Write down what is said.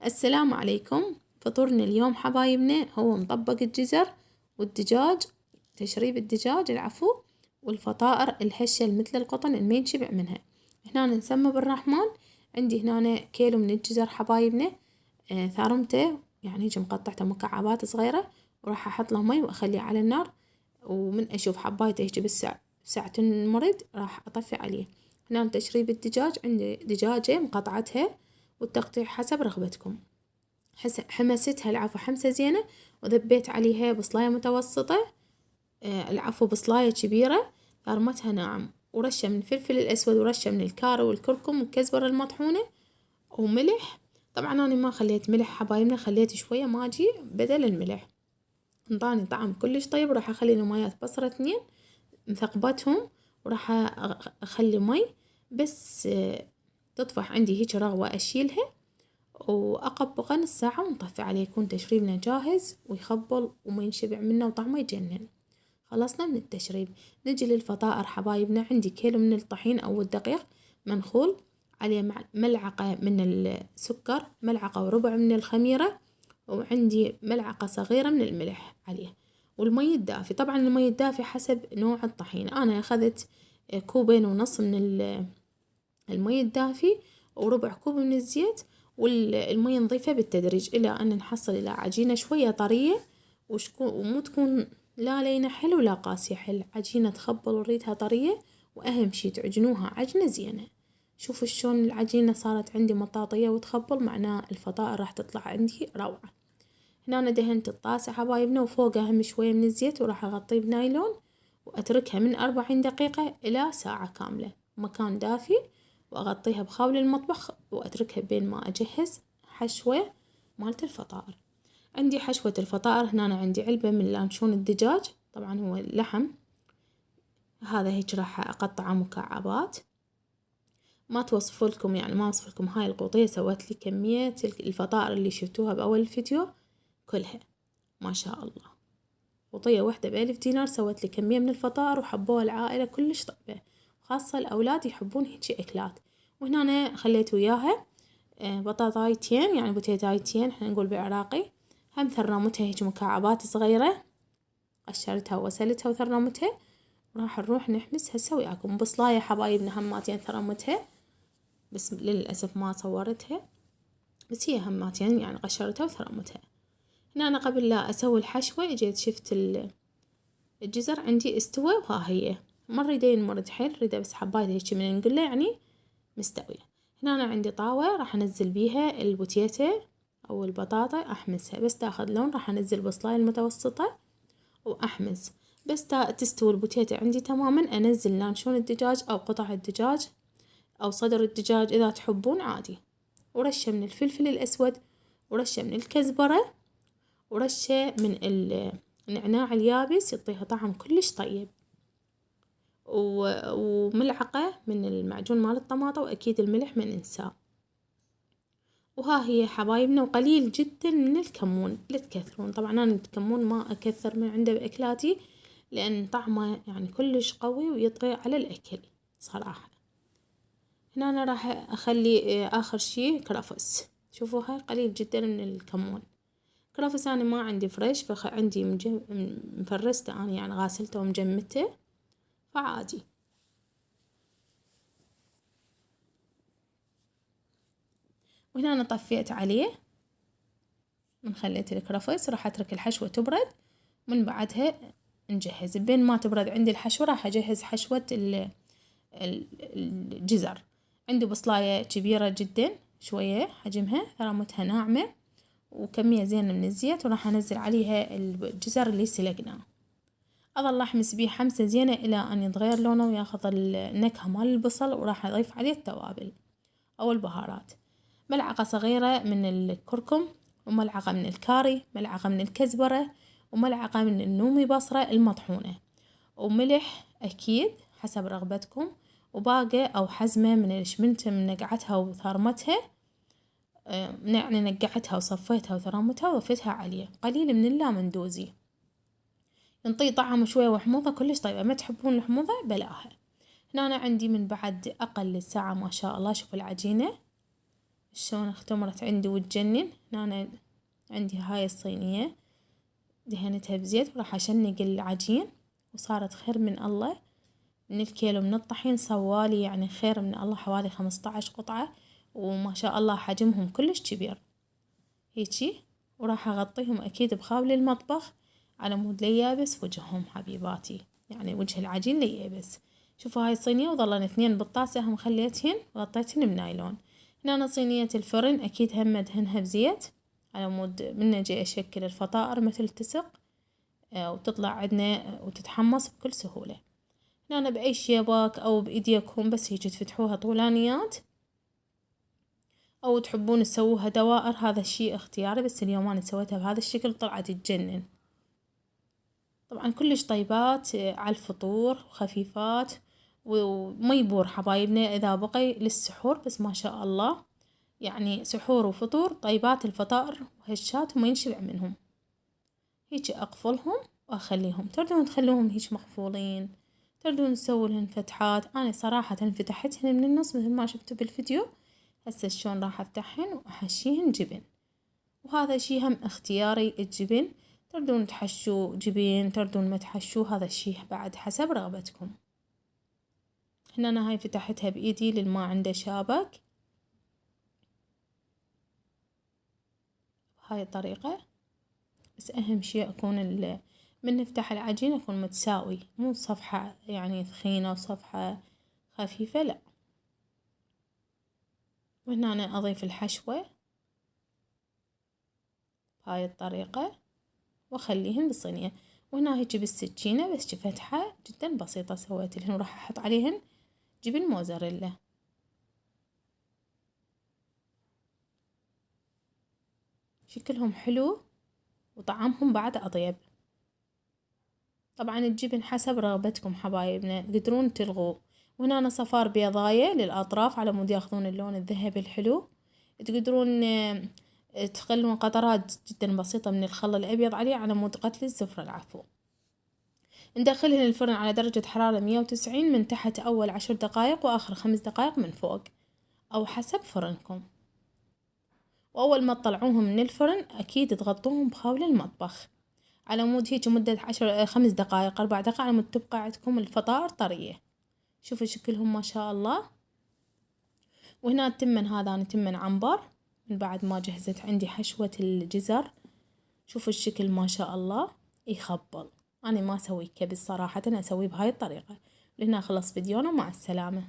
السلام عليكم. فطورنا اليوم حبايبنا هو مطبق الجزر والدجاج، تشريب الدجاج العفو، والفطائر الهشة مثل القطن اللي ما ينشبع منها. هنا نسمى بالرحمن. عندي هنا كيلو من الجزر حبايبنا، ثارمته يعني هيجي مقطعته مكعبات صغيرة، وراح احط له مي واخليه على النار، ومن اشوف حبايته هيجي ساعتين مرد راح اطفي عليه. هنا تشريب الدجاج، عندي دجاجة مقطعتها والتقطيع حسب رغبتكم. حمستها العفو حمسة زينة، وذبيت عليها بصلاية متوسطة، العفو بصلاية كبيرة ثرمتها ناعم، ورشة من الفلفل الأسود، ورشة من الكاري والكركم والكزبرة المطحونة، وملح. طبعا أنا ما خليت ملح حبايبنا، خليت شوية ماجي بدل الملح، انطاني طعم كلش طيب. وراح أخلي نمايات بصرة 2 مثقبتهم، وراح أخلي مي بس تطفح عندي هيك رغوة أشيلها، وأقبقه نص ساعة ونطفي عليه، يكون تشريبنا جاهز ويخبل وما ينشبع منه وطعمه يجنن. خلصنا من التشريب، نجي للفطائر حبايبنا. عندي كيلو من الطحين أو الدقيق منخول، عليه ملعقة من السكر، ملعقة وربع من الخميرة، وعندي ملعقة صغيرة من الملح عليه، والمي الدافي. طبعا المي الدافي حسب نوع الطحين. أنا أخذت 2.5 كوب من المي الدافي، وربع كوب من الزيت، والمي نضيفها بالتدريج إلى أن نحصل إلى عجينة شوية طرية، ومو تكون لا لينة حلو ولا قاسية حل، عجينة تخبل وريتها طرية، وأهم شي تعجنوها عجنة زينة. شوفوا شلون العجينة صارت عندي مطاطية وتخبل، معناه الفطائر راح تطلع عندي روعة. هنا أنا دهنت الطاسة حبايبنا، وفوقها هم شوية من الزيت، وراح أغطيه بنايلون وأتركها من 40 دقيقة إلى ساعة كاملة، مكان دافي، وأغطيها بخاول المطبخ، وأتركها بين ما أجهز حشوة مالت الفطائر. عندي حشوة الفطائر هنا، أنا عندي علبة من لانشون الدجاج، طبعا هو اللحم هذا هيك راح أقطعه مكعبات. ما توصف لكم يعني ما أوصف لكم، هاي القوطية سوت لي كمية الفطائر اللي شفتوها بأول الفيديو كلها ما شاء الله. قوطية واحدة ب1000 دينار سوت لي كمية من الفطائر، وحبوها العائلة كلش طيبة، خاصة الأولاد يحبون هيجي أكلات. وهنا أنا خليت وياها بطاطايتين يعني بوتيتايتين احنا نقول بالعراقي، هم ثرمتها هيك مكعبات صغيرة، قشرتها وغسلتها وثرمتها. وراح نروح نحمس هسه وياكم. بصلاية حبايبنا هماتين ثرمتها، بس للأسف ما صورتها، بس هي هماتين يعني قشرتها وثرمتها. هنا أنا قبل لا أسوي الحشوة جيت شفت الجزر عندي استوى، وها هي مريدين مرد حيل، ريده بس حباية هيك من نقول له يعني مستوية. هنا أنا عندي طاوة راح أنزل بيها البوتيتة أو البطاطا أحمسها، بس تاخذ لون راح أنزل بصلاية المتوسطة وأحمس. بس تستوي البوتيتة عندي تماما، أنزل لانشون الدجاج أو قطع الدجاج أو صدر الدجاج إذا تحبون عادي، ورشة من الفلفل الأسود، ورشة من الكزبرة، ورشة من النعناع اليابس يعطيها طعم كلش طيب، وملعقة من المعجون مال الطماطة، وأكيد الملح ما ننساه. وها هي حبايبنا، وقليل جدا من الكمون، لا تكثرون. طبعا أنا الكمون ما أكثر من عنده بأكلاتي، لأن طعمه يعني كلش قوي ويطغي على الأكل صراحة. هنا أنا راح أخلي آخر شي كرفس، شوفوا هاي قليل جدا من الكمون. كرفس أنا ما عندي فريش، فعندي مفرسته أنا يعني غاسلته ومجمدته، فعادي. وهنا أنا طفيت عليه من خليت الكرفس، راح أترك الحشوة تبرد، من بعدها نجهز. بين ما تبرد عندي الحشوة راح أجهز حشوة الجزر. عندي بصلاية كبيرة جدا شوية حجمها، ثرمتها ناعمة، وكمية زينة من الزيت، وراح أنزل عليها الجزر اللي سلقناه. أظل أحمس بيه حمسة زينة إلى أن يتغير لونه وياخذ النكهة مال البصل، وراح أضيف عليه التوابل أو البهارات. ملعقة صغيرة من الكركم، وملعقة من الكاري، ملعقة من الكزبرة، وملعقة من النومي بصرة المطحونة، وملح أكيد حسب رغبتكم، وباقة أو حزمة من الشمنتة من نقعتها وثرمتها، يعني نقعتها وصفيتها وثرمتها وضفتها عليه، قليل من اللامندوزي ينطي طعم شوية وحموضة كلش طيبة. ما تحبون الحموضة بلاها. هنا أنا عندي من بعد أقل ساعة ما شاء الله، شوف العجينة شلون اختمرت عندي وتجنن. هنا أنا عندي هاي الصينية دهنتها بزيت وراح أشنق العجين، وصارت خير من الله. من الكيلو من الطحين سوالي يعني خير من الله حوالي 15 قطعة، وما شاء الله حجمهم كلش كبير هيجي. وراح أغطيهم أكيد بخاول المطبخ على مود ليابس وجههم حبيباتي، يعني وجه العجين ليابس. شوفوا هاي الصينية وظلن 2 بالطاسة هم خليتهن وغطيتهن بنايلون. هنا أنا صينية الفرن أكيد هم أدهنها بزيت على مود من أجي أشكل الفطائر ما تلتصق وتطلع عندنا وتتحمص بكل سهولة. هنا أنا بأي شيباك أو بإيديكم بس هيجي تفتحوها طولانيات، أو تحبون تسووها دوائر، هذا الشيء اختياري، بس اليوم أنا سويتها بهذا الشكل طلعت تجنن. طبعا كلش طيبات على الفطور وخفيفات وما يبور حبايبنا إذا بقي للسحور، بس ما شاء الله يعني سحور وفطور طيبات الفطائر وهشات وما ينشبع منهم. هيك أقفلهم وأخليهم، تردون تخلوهم هيك مقفولين، تردون تسووا لهن فتحات. أنا صراحة فتحتهن من النص مثل ما شفتوا بالفيديو. هسه شلون راح أفتحهن وأحشيهن جبن، وهذا شي هم اختياري الجبن، تردون تحشوا جبن تردون ما تحشوا، هذا الشي بعد حسب رغبتكم. هنا أنا هاي فتحتها بإيدي للما عنده شابك بهاي الطريقة. بس أهم شي أكون من نفتح العجين أكون متساوي، مو صفحة يعني ثخينة وصفحة خفيفة لا. وهنا أنا أضيف الحشوة بهاي الطريقة وأخليهن بالصينية. وهنا هيجي بالسكينة بس فتحة جدا بسيطة سويت لهن، وراح أحط عليهن جبن موزاريلا. شكلهم حلو وطعمهم بعد أطيب. طبعا الجبن حسب رغبتكم حبايبنا، تقدرون تلغوا. وهنا أنا صفار بيضاية للأطراف على مود ياخذون اللون الذهبي الحلو. تقدرون تخلون قطرات جدا بسيطة من الخل الأبيض عليه على مود قتل الزفرة العفو. ندخلهن الفرن على درجة حرارة 190 من تحت أول 10 دقايق وآخر 5 دقايق من فوق، أو حسب فرنكم. وأول ما تطلعوهم من الفرن أكيد تغطوهم بخاول المطبخ على مود هيك مدة 5 دقايق 4 دقائق على مود تبقى عندكم الفطائر طرية. شوفوا شكلهم ما شاء الله. وهنا التمن هذا أنا تمن عنبر من بعد ما جهزت عندي حشوة الجزر. شوفوا الشكل ما شاء الله يخبل. أنا ما أسوي كبس صراحة، أنا أسويه بهاي الطريقة. لهنا خلص فيديونا، مع السلامة.